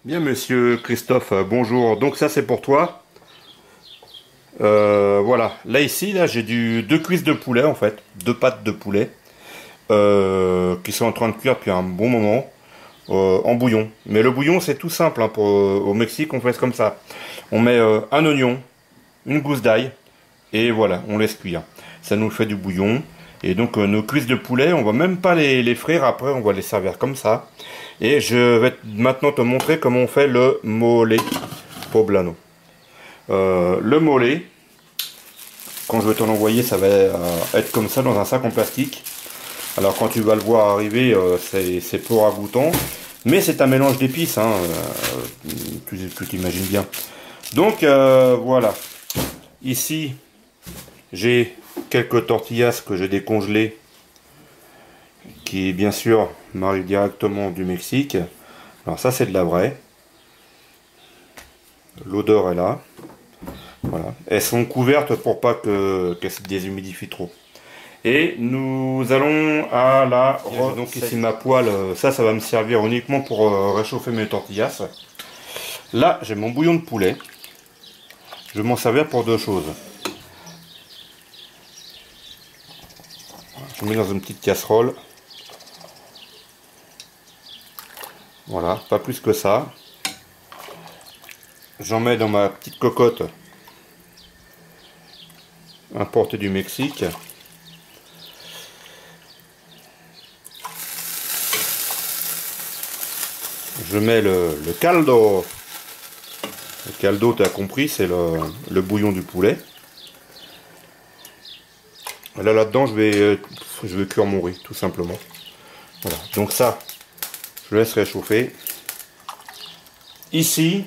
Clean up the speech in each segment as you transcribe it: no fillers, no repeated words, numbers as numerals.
Bien, monsieur Christophe, bonjour. Donc ça, c'est pour toi. Voilà. Là, ici, là, j'ai deux cuisses de poulet, en fait. Deux pattes de poulet. Qui sont en train de cuire depuis un bon moment. En bouillon. Mais le bouillon, c'est tout simple. Hein, au Mexique, on fait comme ça. On met un oignon, une gousse d'ail. Et voilà, on laisse cuire. Ça nous fait du bouillon. Et donc, nos cuisses de poulet, on va même pas les frire. Après, on va les servir comme ça. Et je vais maintenant te montrer comment on fait le mole poblano. Le mole, quand je vais te l'envoyer, ça va être comme ça dans un sac en plastique. Alors quand tu vas le voir arriver, c'est peu ragoûtant. Mais c'est un mélange d'épices, hein, tu t'imagines bien. Donc voilà. Ici, j'ai quelques tortillas que j'ai décongelées, qui bien sûr m'arrive directement du Mexique. Alors ça, c'est de la vraie. L'odeur est là. Voilà. Elles sont couvertes pour pas qu'elles se déshumidifient trop. Et nous allons à la... Donc ici ma poêle, ça va me servir uniquement pour réchauffer mes tortillas. Là, j'ai mon bouillon de poulet. Je vais m'en servir pour deux choses. Je mets dans une petite casserole. Voilà, pas plus que ça. J'en mets dans ma petite cocotte importée du Mexique. Je mets le caldo. Le caldo, tu as compris, c'est le bouillon du poulet. Là-dedans, je vais cuire mon riz, tout simplement. Voilà, donc ça, je laisse réchauffer. Ici,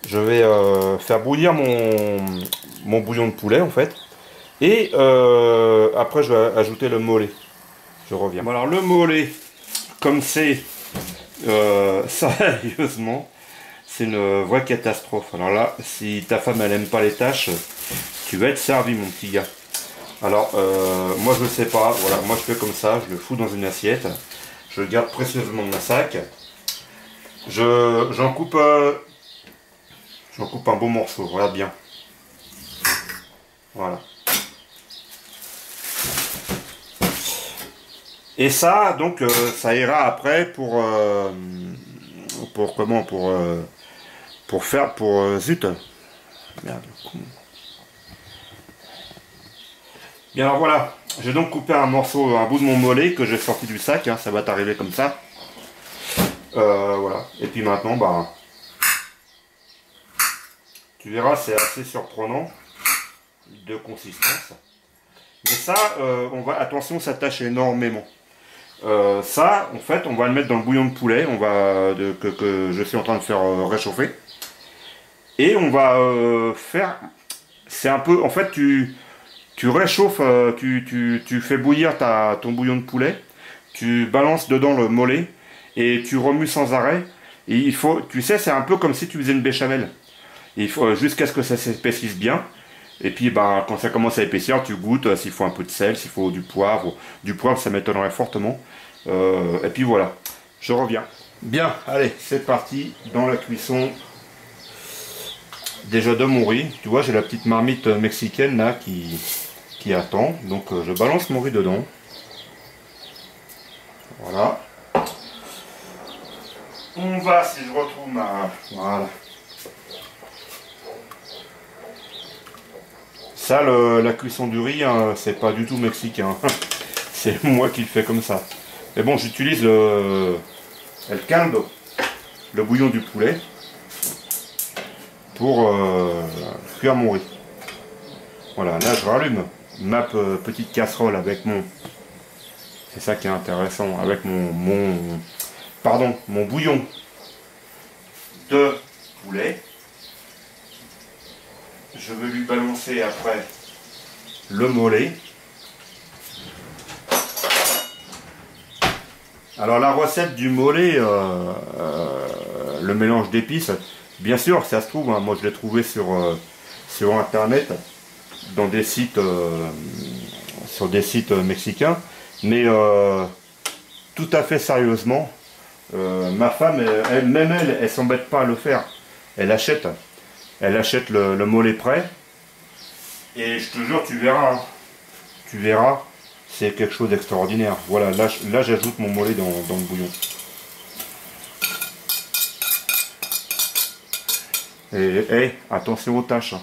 je vais faire bouillir mon bouillon de poulet, en fait. Et après, je vais ajouter le mole. Je reviens. Bon, alors, le mole, comme c'est sérieusement, c'est une vraie catastrophe. Alors là, si ta femme elle aime pas les tâches, tu vas être servi, mon petit gars. Alors, moi je sais pas. Voilà, moi je fais comme ça. Je le fous dans une assiette. Je le garde précieusement dans mon sac. J'en coupe un beau morceau. Regarde bien. Voilà. Et ça, donc, ça ira après pour comment, zut. Merde. Bien alors voilà, j'ai donc coupé un bout de mon mollet que j'ai sorti du sac, hein, ça va t'arriver comme ça. Voilà. Et puis maintenant, bah, tu verras, c'est assez surprenant de consistance. Mais ça, attention, ça tâche énormément. Ça, en fait, on va le mettre dans le bouillon de poulet, que je suis en train de faire réchauffer. Et on va faire, c'est un peu, en fait, tu réchauffes, tu fais bouillir ton bouillon de poulet, tu balances dedans le mollet et tu remues sans arrêt. Et il faut, tu sais, c'est un peu comme si tu faisais une béchamel. Et il faut jusqu'à ce que ça s'épaississe bien. Et puis, bah, quand ça commence à épaissir, tu goûtes s'il faut un peu de sel, s'il faut du poivre. Du poivre, ça m'étonnerait fortement. Et puis voilà, je reviens. Bien, allez, c'est parti dans la cuisson déjà de mon riz. Tu vois, j'ai la petite marmite mexicaine là qui attend. Donc, je balance mon riz dedans. Voilà. On va, si je retrouve ma... Voilà. Ça, la cuisson du riz, hein, c'est pas du tout mexicain. C'est moi qui le fais comme ça. Mais bon, j'utilise le caldo, le bouillon du poulet, pour cuire mon riz. Voilà, là je rallume ma petite casserole avec mon... C'est ça qui est intéressant, avec mon bouillon de poulet. Je vais lui balancer après le mollet. Alors la recette du mollet, le mélange d'épices, bien sûr ça se trouve, hein, moi je l'ai trouvé sur internet, dans des sites, sur des sites mexicains, Mais tout à fait sérieusement, ma femme, elle s'embête pas à le faire. Elle achète. Elle achète le mollet prêt. Et je te jure, tu verras. Hein. Tu verras, c'est quelque chose d'extraordinaire. Voilà, là j'ajoute mon mollet dans le bouillon. Et attention aux tâches. Hein.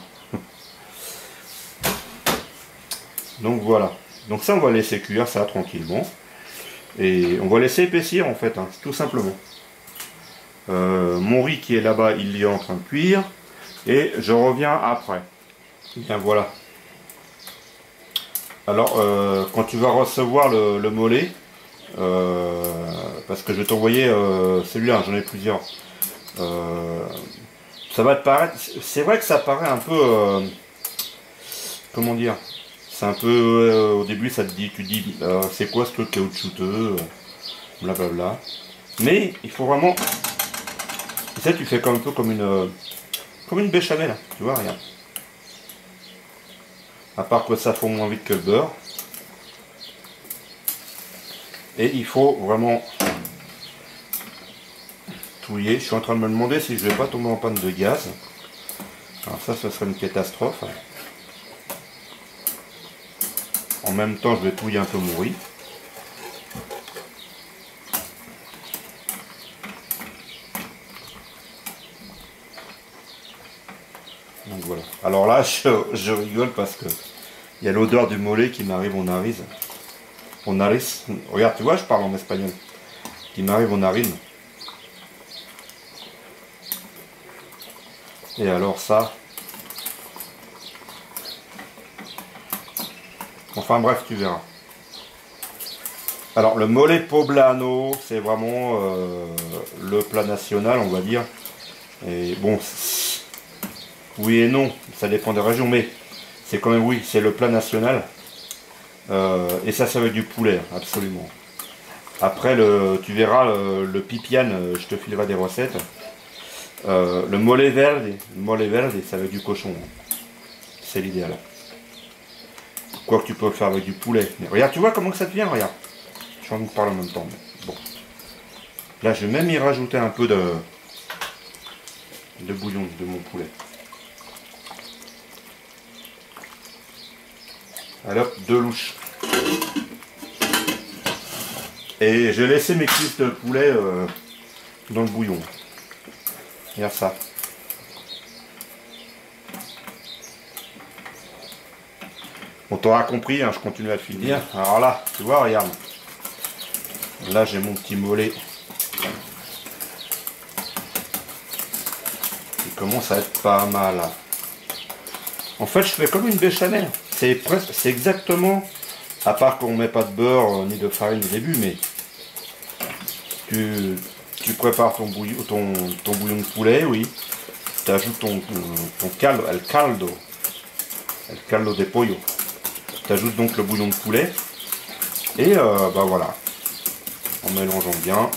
Donc voilà. Donc ça, on va laisser cuire ça tranquillement. Et on va laisser épaissir en fait, hein, tout simplement. Mon riz qui est là-bas, il est en train de cuire. Et je reviens après. Bien voilà. Alors, quand tu vas recevoir le mollet, parce que je vais t'envoyer celui-là, j'en ai plusieurs. Ça va te paraître, c'est vrai que ça paraît un peu, comment dire, c'est un peu, au début ça te dit, tu dis, c'est quoi ce truc caoutchouteux, blablabla. Mais il faut vraiment, tu sais, tu fais un peu comme une béchamel, tu vois, regarde. À part que ça fond moins vite que le beurre. Et il faut vraiment touiller. Je suis en train de me demander si je vais pas tomber en panne de gaz. Alors ça, ce serait une catastrophe. En même temps, je vais touiller un peu mon riz. Donc voilà. Alors là, je rigole parce que il y a l'odeur du mollet qui m'arrive aux narines. Aux narines. Regarde, tu vois, je parle en espagnol. Qui m'arrive aux narines. Et alors ça. Enfin bref, tu verras. Alors le mollet poblano, c'est vraiment le plat national, on va dire. Et bon, oui et non, ça dépend des régions, mais c'est quand même oui, c'est le plat national. Et ça avec du poulet, absolument. Après, tu verras le pipiane, je te filerai des recettes. Le mollet verde, ça avec du cochon. C'est l'idéal. Quoi que tu peux le faire avec du poulet. Mais regarde, tu vois comment que ça devient, regarde. Je vais en parler en même temps. Mais bon. Là, je vais même y rajouter un peu de bouillon de mon poulet. Alors, 2 louches. Et j'ai laissé mes cuisses de poulet dans le bouillon. Regarde ça. On t'aura compris, hein, je continue à te filmer. Alors là, tu vois, regarde. Là, j'ai mon petit mollet. Il commence à être pas mal. En fait, je fais comme une béchamel. C'est presque, c'est exactement, à part qu'on met pas de beurre ni de farine au début, mais tu prépares ton bouillon de poulet, oui. Tu ajoutes ton caldo, el caldo de pollo. Tu ajoutes donc le bouillon de poulet. Et bah voilà. En mélangeant bien.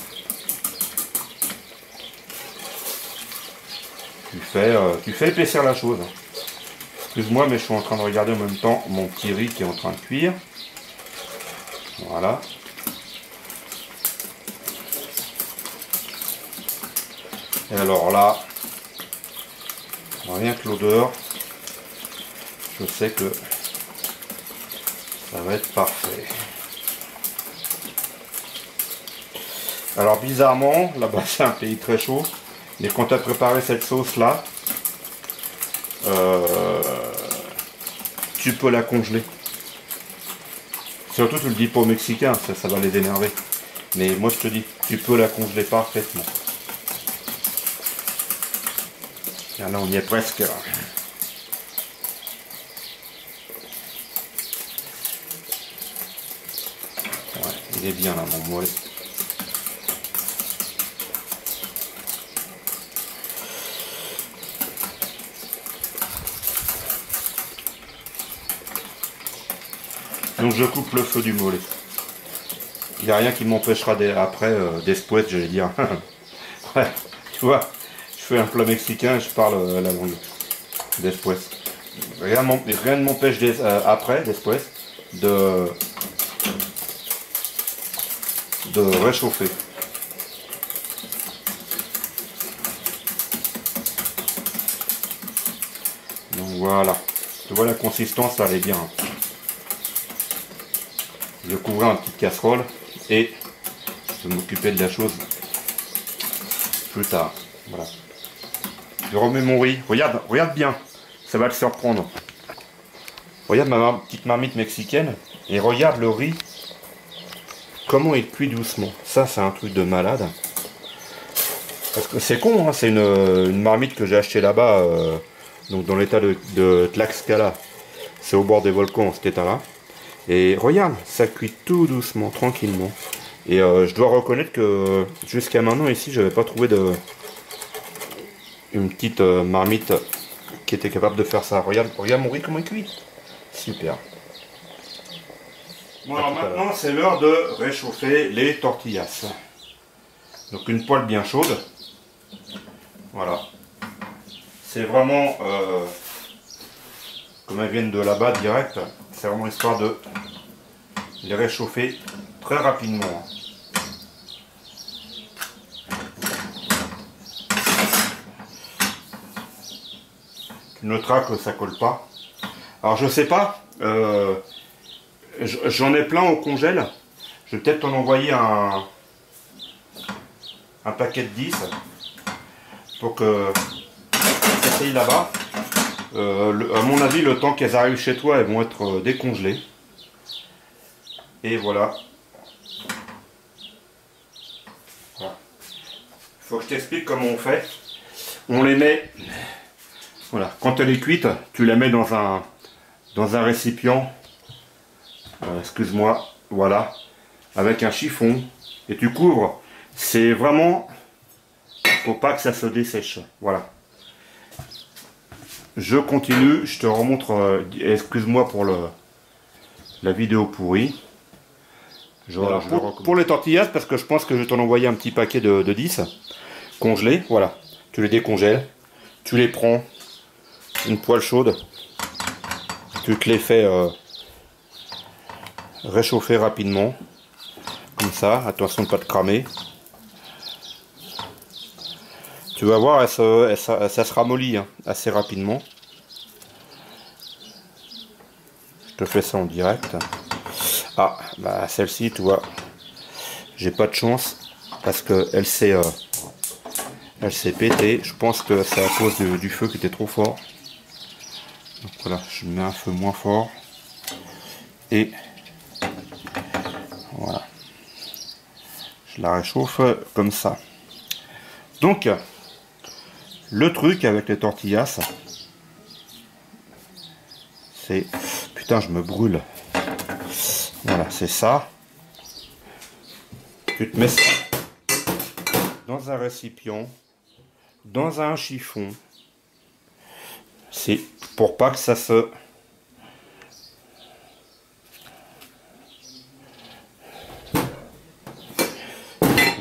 Tu fais épaissir la chose. Excuse-moi, mais je suis en train de regarder en même temps mon petit riz qui est en train de cuire. Voilà. Et alors là, rien que l'odeur, je sais que ça va être parfait. Alors bizarrement, là-bas c'est un pays très chaud, mais quand tu as préparé cette sauce là, tu peux la congeler. Surtout tu le dis pas aux Mexicains, ça va les énerver. Mais moi je te dis, tu peux la congeler parfaitement. Et là on y est presque. Ouais, il est bien là mon mollet. Donc je coupe le feu du mollet. Il n'y a rien qui m'empêchera après d'espouette, j'allais dire. Ouais, tu vois, je fais un plat mexicain et je parle la langue d'espouette. Rien ne m'empêche après d'espouette de de réchauffer. Donc voilà, tu vois la consistance, ça allait bien. Je vais couvrir une petite casserole et je vais m'occuper de la chose plus tard. Voilà. Je remets mon riz. Regarde, regarde bien, ça va te surprendre. Regarde ma petite marmite mexicaine et regarde le riz, comment il cuit doucement. Ça, c'est un truc de malade. Parce que c'est con, hein, c'est une marmite que j'ai achetée là-bas, donc dans l'état de Tlaxcala. C'est au bord des volcans, cet état-là. Et regarde, ça cuit tout doucement, tranquillement. Et je dois reconnaître que jusqu'à maintenant ici, je n'avais pas trouvé une petite marmite qui était capable de faire ça. Regarde, regarde mon riz comment il cuit. Super. Bon, alors maintenant c'est l'heure de réchauffer les tortillas. Donc une poêle bien chaude. Voilà. C'est vraiment comme elles viennent de là-bas direct. C'est vraiment histoire de les réchauffer très rapidement. Tu noteras que ça colle pas. Alors je sais pas, j'en ai plein au congèle. Je vais peut-être t'en envoyer un paquet de 10 pour que tu essayes là-bas. À mon avis, le temps qu'elles arrivent chez toi, elles vont être décongelées. Et voilà. Voilà. Faut que je t'explique comment on fait. On les met, voilà, quand elle est cuite, tu la mets dans un récipient, excuse-moi, voilà, avec un chiffon, et tu couvres. C'est vraiment, faut pas que ça se dessèche, voilà. Je continue, je te remontre, excuse-moi pour la vidéo pourrie. Voilà, pour les tortillas, parce que je pense que je vais t'en envoyer un petit paquet de 10 congelés, voilà. Tu les décongèles, tu les prends, une poêle chaude, tu te les fais réchauffer rapidement, comme ça, attention de ne pas te cramer. Tu vas voir, ça se ramollit hein, assez rapidement. Je te fais ça en direct. Ah, bah celle-ci, tu vois, j'ai pas de chance parce que elle s'est pétée. Je pense que c'est à cause du feu qui était trop fort. Donc voilà, je mets un feu moins fort et voilà, je la réchauffe comme ça. Donc le truc avec les tortillas, c'est, putain, je me brûle. Voilà, c'est ça. Tu te mets ça dans un récipient, dans un chiffon. C'est pour pas que ça se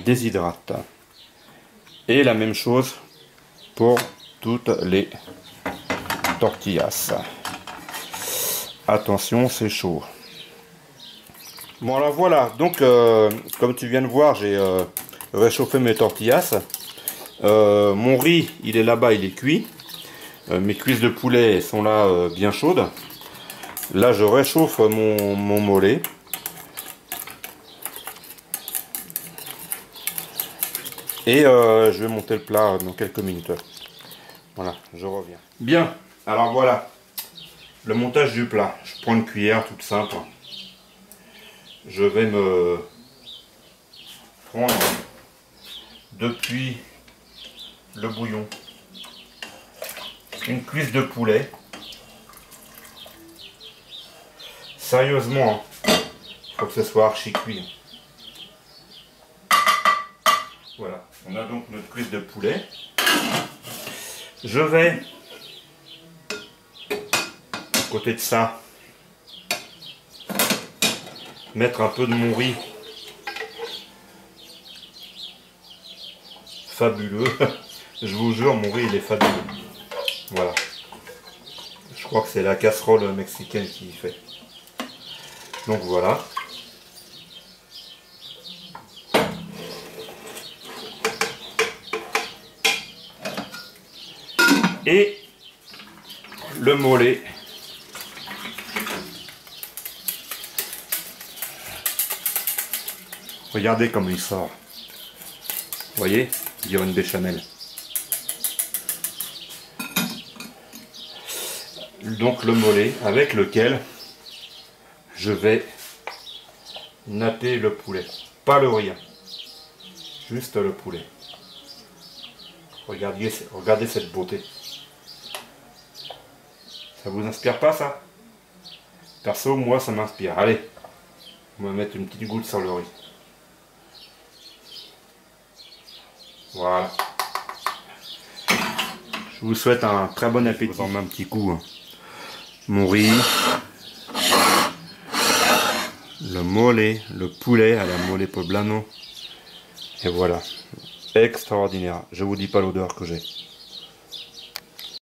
déshydrate. Et la même chose pour toutes les tortillas. Attention, c'est chaud. Bon alors voilà, donc comme tu viens de voir, j'ai réchauffé mes tortillas. Mon riz, il est là-bas, il est cuit. Mes cuisses de poulet sont là bien chaudes. Là, je réchauffe mon mollet. Et je vais monter le plat dans quelques minutes. Voilà, je reviens. Bien, alors voilà, le montage du plat. Je prends une cuillère toute simple. Je vais me prendre depuis le bouillon une cuisse de poulet. Sérieusement, il faut que ce soit archi cuit. Voilà, on a donc notre cuisse de poulet. Je vais, à côté de ça, mettre un peu de mon riz. Fabuleux. Je vous jure, mon riz il est fabuleux. Voilà. Je crois que c'est la casserole mexicaine qui y fait. Donc voilà. Et le mollet. Regardez comme il sort. Vous voyez, il y a une béchamel. Donc le mollet avec lequel je vais napper le poulet. Pas le riz, juste le poulet. Regardez cette beauté. Ça vous inspire pas ça? Perso, moi ça m'inspire. Allez, on va mettre une petite goutte sur le riz. Voilà. Je vous souhaite un très bon appétit. Je vous en mets un petit coup. Hein. Mon riz, le mollet, le poulet à la mole poblano. Et voilà. Extraordinaire. Je vous dis pas l'odeur que j'ai.